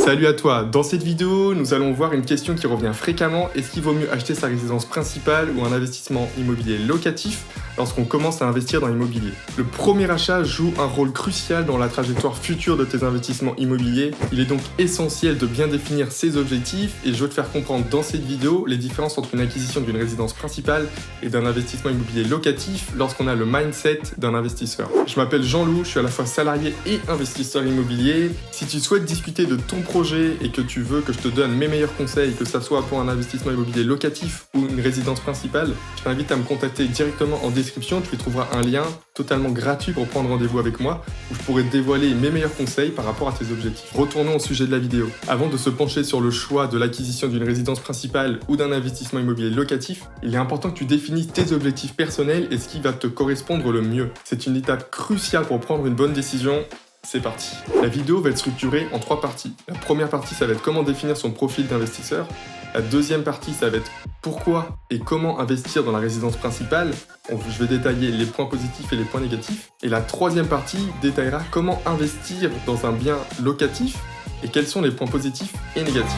Salut à toi, dans cette vidéo, nous allons voir une question qui revient fréquemment. Est-ce qu'il vaut mieux acheter sa résidence principale ou un investissement immobilier locatif lorsqu'on commence à investir dans l'immobilier? Le premier achat joue un rôle crucial dans la trajectoire future de tes investissements immobiliers. Il est donc essentiel de bien définir ses objectifs et je veux te faire comprendre dans cette vidéo les différences entre une acquisition d'une résidence principale et d'un investissement immobilier locatif lorsqu'on a le mindset d'un investisseur. Je m'appelle Jean-Loup, je suis à la fois salarié et investisseur immobilier. Si tu souhaites discuter de ton projet et que tu veux que je te donne mes meilleurs conseils, que ça soit pour un investissement immobilier locatif ou une résidence principale, je t'invite à me contacter directement en description. Tu y trouveras un lien totalement gratuit pour prendre rendez-vous avec moi où je pourrai te dévoiler mes meilleurs conseils par rapport à tes objectifs. Retournons au sujet de la vidéo. Avant de se pencher sur le choix de l'acquisition d'une résidence principale ou d'un investissement immobilier locatif, il est important que tu définisses tes objectifs personnels et ce qui va te correspondre le mieux. C'est une étape cruciale pour prendre une bonne décision. C'est parti. La vidéo va être structurée en 3 parties. La première partie, ça va être comment définir son profil d'investisseur. La deuxième partie, ça va être pourquoi et comment investir dans la résidence principale. Je vais détailler les points positifs et les points négatifs. Et la troisième partie détaillera comment investir dans un bien locatif et quels sont les points positifs et négatifs.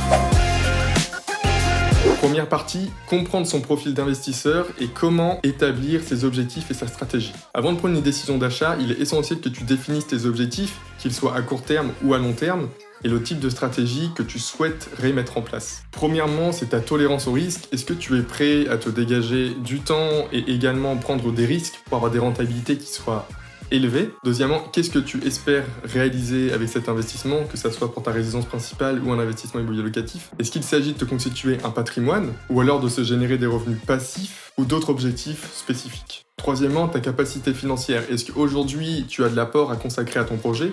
Première partie, comprendre son profil d'investisseur et comment établir ses objectifs et sa stratégie. Avant de prendre une décision d'achat, il est essentiel que tu définisses tes objectifs, qu'ils soient à court terme ou à long terme, et le type de stratégie que tu souhaiterais mettre en place. Premièrement, c'est ta tolérance au risque. Est-ce que tu es prêt à te dégager du temps et également prendre des risques pour avoir des rentabilités qui soient élevé. Deuxièmement, qu'est-ce que tu espères réaliser avec cet investissement, que ce soit pour ta résidence principale ou un investissement immobilier locatif? Est-ce qu'il s'agit de te constituer un patrimoine ou alors de se générer des revenus passifs ou d'autres objectifs spécifiques? Troisièmement, ta capacité financière. Est-ce qu'aujourd'hui, tu as de l'apport à consacrer à ton projet?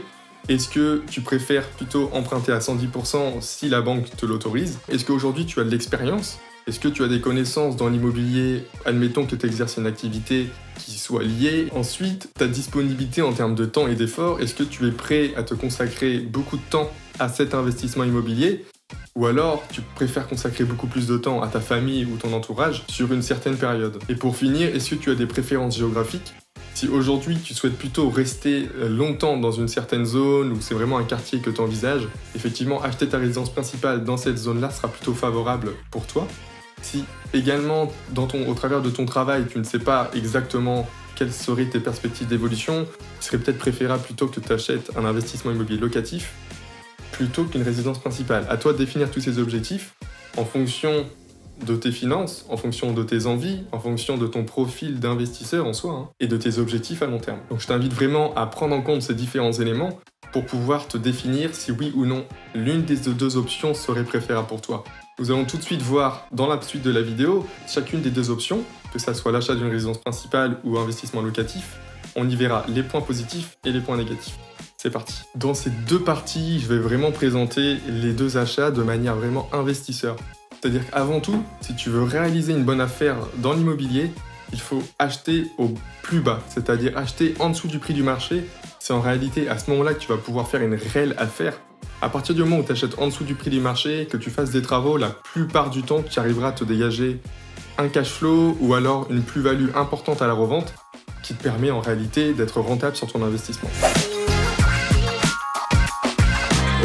Est-ce que tu préfères plutôt emprunter à 110% si la banque te l'autorise? Est-ce qu'aujourd'hui, tu as de l'expérience? Est-ce que tu as des connaissances dans l'immobilier? Admettons que tu exerces une activité qui soit liée. Ensuite, ta disponibilité en termes de temps et d'effort. Est-ce que tu es prêt à te consacrer beaucoup de temps à cet investissement immobilier? Ou alors, tu préfères consacrer beaucoup plus de temps à ta famille ou ton entourage sur une certaine période? Et pour finir, est-ce que tu as des préférences géographiques? Si aujourd'hui tu souhaites plutôt rester longtemps dans une certaine zone ou c'est vraiment un quartier que tu envisages, effectivement acheter ta résidence principale dans cette zone-là sera plutôt favorable pour toi. Si également au travers de ton travail tu ne sais pas exactement quelles seraient tes perspectives d'évolution, il serait peut-être préférable plutôt que tu achètes un investissement immobilier locatif plutôt qu'une résidence principale. À toi de définir tous ces objectifs en fonction de tes finances, en fonction de tes envies, en fonction de ton profil d'investisseur en soi, et de tes objectifs à long terme. Donc je t'invite vraiment à prendre en compte ces différents éléments pour pouvoir te définir si oui ou non l'une des deux options serait préférable pour toi. Nous allons tout de suite voir dans la suite de la vidéo chacune des deux options, que ça soit l'achat d'une résidence principale ou investissement locatif. On y verra les points positifs et les points négatifs. C'est parti. Dans ces deux parties, je vais vraiment présenter les deux achats de manière vraiment investisseur. C'est-à-dire qu'avant tout, si tu veux réaliser une bonne affaire dans l'immobilier, il faut acheter au plus bas, c'est-à-dire acheter en dessous du prix du marché. C'est en réalité à ce moment-là que tu vas pouvoir faire une réelle affaire. À partir du moment où tu achètes en dessous du prix du marché, que tu fasses des travaux, la plupart du temps, tu arriveras à te dégager un cash flow ou alors une plus-value importante à la revente qui te permet en réalité d'être rentable sur ton investissement.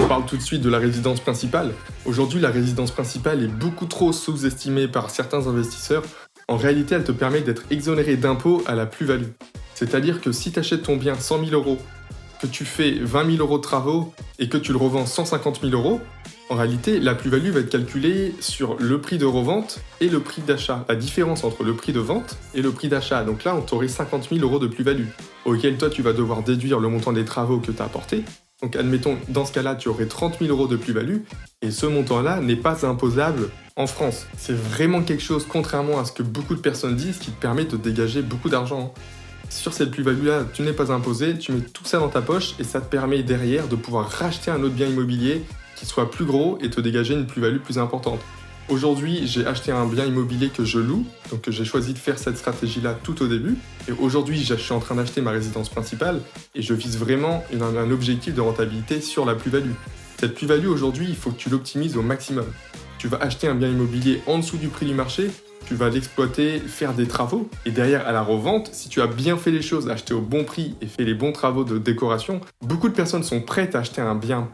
On parle tout de suite de la résidence principale. Aujourd'hui, la résidence principale est beaucoup trop sous-estimée par certains investisseurs. En réalité, elle te permet d'être exonéré d'impôts à la plus-value. C'est-à-dire que si tu achètes ton bien 100 000 €, que tu fais 20 000 € de travaux et que tu le revends 150 000 €, en réalité, la plus-value va être calculée sur le prix de revente et le prix d'achat. La différence entre le prix de vente et le prix d'achat. Donc là, on t'aurait 50 000 € de plus-value, auquel toi, tu vas devoir déduire le montant des travaux que tu as apportés. Donc admettons, dans ce cas-là, tu aurais 30 000 € de plus-value, et ce montant-là n'est pas imposable en France. C'est vraiment quelque chose, contrairement à ce que beaucoup de personnes disent, qui te permet de dégager beaucoup d'argent. Sur cette plus-value-là, tu n'es pas imposé, tu mets tout ça dans ta poche, et ça te permet derrière de pouvoir racheter un autre bien immobilier qui soit plus gros et te dégager une plus-value plus importante. Aujourd'hui, j'ai acheté un bien immobilier que je loue, donc j'ai choisi de faire cette stratégie-là tout au début. Et aujourd'hui, je suis en train d'acheter ma résidence principale et je vise vraiment un objectif de rentabilité sur la plus-value. Cette plus-value, aujourd'hui, il faut que tu l'optimises au maximum. Tu vas acheter un bien immobilier en dessous du prix du marché, tu vas l'exploiter, faire des travaux, et derrière à la revente, si tu as bien fait les choses, acheté au bon prix et fait les bons travaux de décoration, beaucoup de personnes sont prêtes à acheter un bien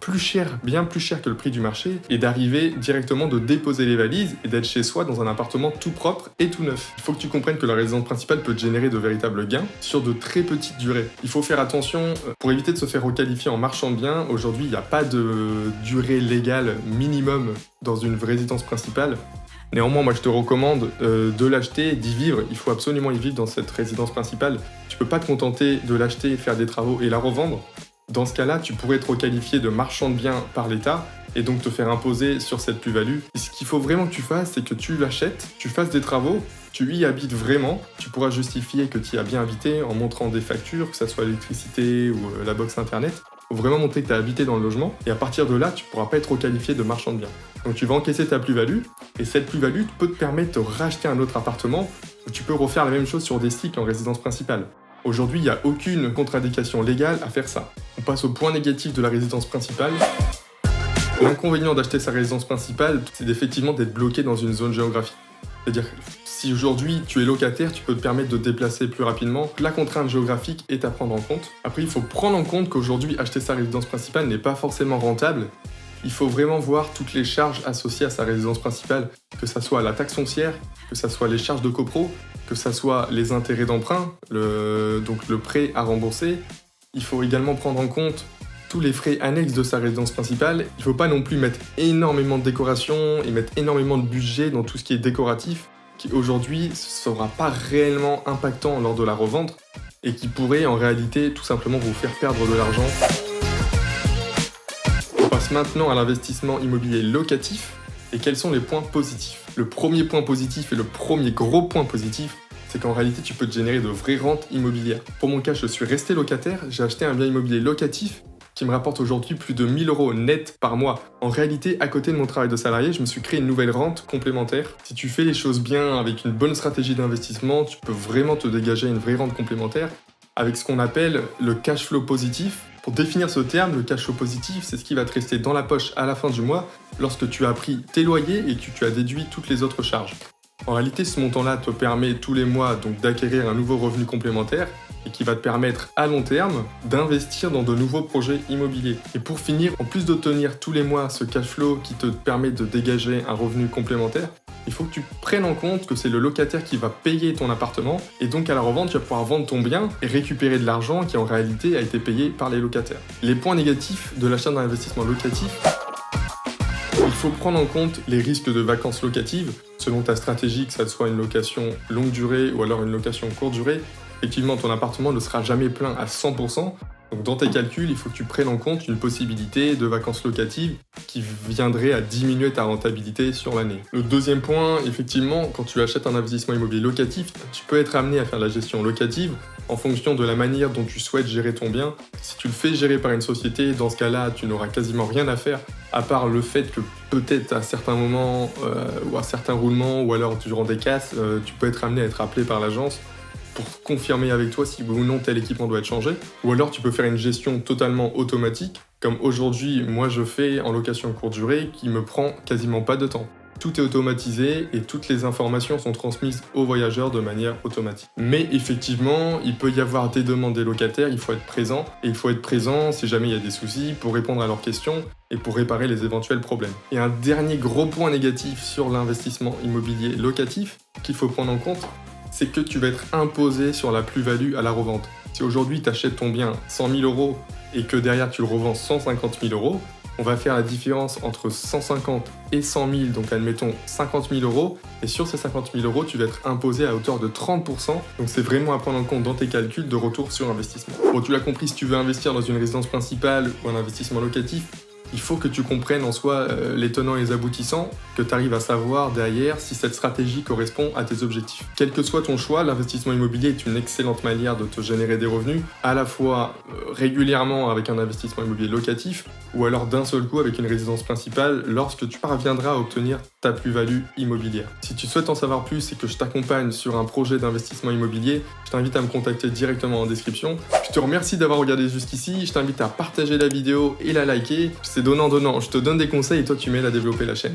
bien plus cher que le prix du marché, et d'arriver directement de déposer les valises et d'être chez soi dans un appartement tout propre et tout neuf. Il faut que tu comprennes que la résidence principale peut te générer de véritables gains sur de très petites durées. Il faut faire attention, pour éviter de se faire requalifier en marchand de biens, aujourd'hui il n'y a pas de durée légale minimum dans une résidence principale. Néanmoins, moi je te recommande de l'acheter, d'y vivre. Il faut absolument y vivre dans cette résidence principale. Tu peux pas te contenter de l'acheter, faire des travaux et la revendre. Dans ce cas-là, tu pourrais être qualifié de marchand de biens par l'État et donc te faire imposer sur cette plus-value. Et ce qu'il faut vraiment que tu fasses, c'est que tu l'achètes, tu fasses des travaux, tu y habites vraiment. Tu pourras justifier que tu y as bien habité en montrant des factures, que ce soit l'électricité ou la box internet. Il faut vraiment montrer que tu as habité dans le logement, et à partir de là, tu ne pourras pas être requalifié de marchand de biens. Donc tu vas encaisser ta plus-value, et cette plus-value peut te permettre de racheter un autre appartement, où tu peux refaire la même chose sur des cycles en résidence principale. Aujourd'hui, il n'y a aucune contre-indication légale à faire ça. On passe au point négatif de la résidence principale. L'inconvénient d'acheter sa résidence principale, c'est effectivement d'être bloqué dans une zone géographique. C'est-à-dire que si aujourd'hui tu es locataire, tu peux te permettre de te déplacer plus rapidement. La contrainte géographique est à prendre en compte. Après, il faut prendre en compte qu'aujourd'hui, acheter sa résidence principale n'est pas forcément rentable. Il faut vraiment voir toutes les charges associées à sa résidence principale, que ce soit la taxe foncière, que ce soit les charges de copro, que ce soit les intérêts d'emprunt, donc le prêt à rembourser. Il faut également prendre en compte tous les frais annexes de sa résidence principale. Il ne faut pas non plus mettre énormément de décoration et mettre énormément de budget dans tout ce qui est décoratif, qui aujourd'hui ne sera pas réellement impactant lors de la revente et qui pourrait en réalité tout simplement vous faire perdre de l'argent. On passe maintenant à l'investissement immobilier locatif. Et quels sont les points positifs? Le premier point positif et le premier gros point positif, c'est qu'en réalité tu peux te générer de vraies rentes immobilières. Pour mon cas, je suis resté locataire, j'ai acheté un bien immobilier locatif qui me rapporte aujourd'hui plus de 1 000 € net par mois. En réalité, à côté de mon travail de salarié, je me suis créé une nouvelle rente complémentaire. Si tu fais les choses bien avec une bonne stratégie d'investissement, tu peux vraiment te dégager une vraie rente complémentaire avec ce qu'on appelle le cash flow positif. Pour définir ce terme, le cash flow positif, c'est ce qui va te rester dans la poche à la fin du mois lorsque tu as pris tes loyers et que tu as déduit toutes les autres charges. En réalité, ce montant-là te permet tous les mois donc d'acquérir un nouveau revenu complémentaire et qui va te permettre à long terme d'investir dans de nouveaux projets immobiliers. Et pour finir, en plus d'obtenir tous les mois ce cash flow qui te permet de dégager un revenu complémentaire, il faut que tu prennes en compte que c'est le locataire qui va payer ton appartement et donc à la revente, tu vas pouvoir vendre ton bien et récupérer de l'argent qui en réalité a été payé par les locataires. Les points négatifs de l'achat d'un investissement locatif: il faut prendre en compte les risques de vacances locatives. Selon ta stratégie, que ça soit une location longue durée ou alors une location courte durée, effectivement, ton appartement ne sera jamais plein à 100%. Donc dans tes calculs, il faut que tu prennes en compte une possibilité de vacances locatives qui viendrait à diminuer ta rentabilité sur l'année. Le deuxième point, effectivement, quand tu achètes un investissement immobilier locatif, tu peux être amené à faire de la gestion locative en fonction de la manière dont tu souhaites gérer ton bien. Si tu le fais gérer par une société, dans ce cas-là, tu n'auras quasiment rien à faire, à part le fait que peut-être à certains moments ou à certains roulements ou alors durant des casses, tu peux être amené à être appelé par l'agence pour confirmer avec toi si oui ou non tel équipement doit être changé. Ou alors tu peux faire une gestion totalement automatique, comme aujourd'hui moi je fais en location courte durée, qui me prend quasiment pas de temps. Tout est automatisé et toutes les informations sont transmises aux voyageurs de manière automatique. Mais effectivement, il peut y avoir des demandes des locataires, il faut être présent. Et il faut être présent si jamais il y a des soucis pour répondre à leurs questions et pour réparer les éventuels problèmes. Et un dernier gros point négatif sur l'investissement immobilier locatif qu'il faut prendre en compte, c'est que tu vas être imposé sur la plus-value à la revente. Si aujourd'hui tu achètes ton bien 100 000 € et que derrière tu le revends 150 000 €, on va faire la différence entre 150 et 100 000, donc admettons 50 000 €, et sur ces 50 000 €, tu vas être imposé à hauteur de 30%, donc c'est vraiment à prendre en compte dans tes calculs de retour sur investissement. Bon, tu l'as compris, si tu veux investir dans une résidence principale ou un investissement locatif, il faut que tu comprennes en soi les tenants et les aboutissants, que tu arrives à savoir derrière si cette stratégie correspond à tes objectifs. Quel que soit ton choix, l'investissement immobilier est une excellente manière de te générer des revenus, à la fois régulièrement avec un investissement immobilier locatif, ou alors d'un seul coup avec une résidence principale lorsque tu parviendras à obtenir ta plus-value immobilière. Si tu souhaites en savoir plus et que je t'accompagne sur un projet d'investissement immobilier, je t'invite à me contacter directement en description. Je te remercie d'avoir regardé jusqu'ici, je t'invite à partager la vidéo et la liker. C'est donnant-donnant, je te donne des conseils et toi tu m'aides à développer la chaîne.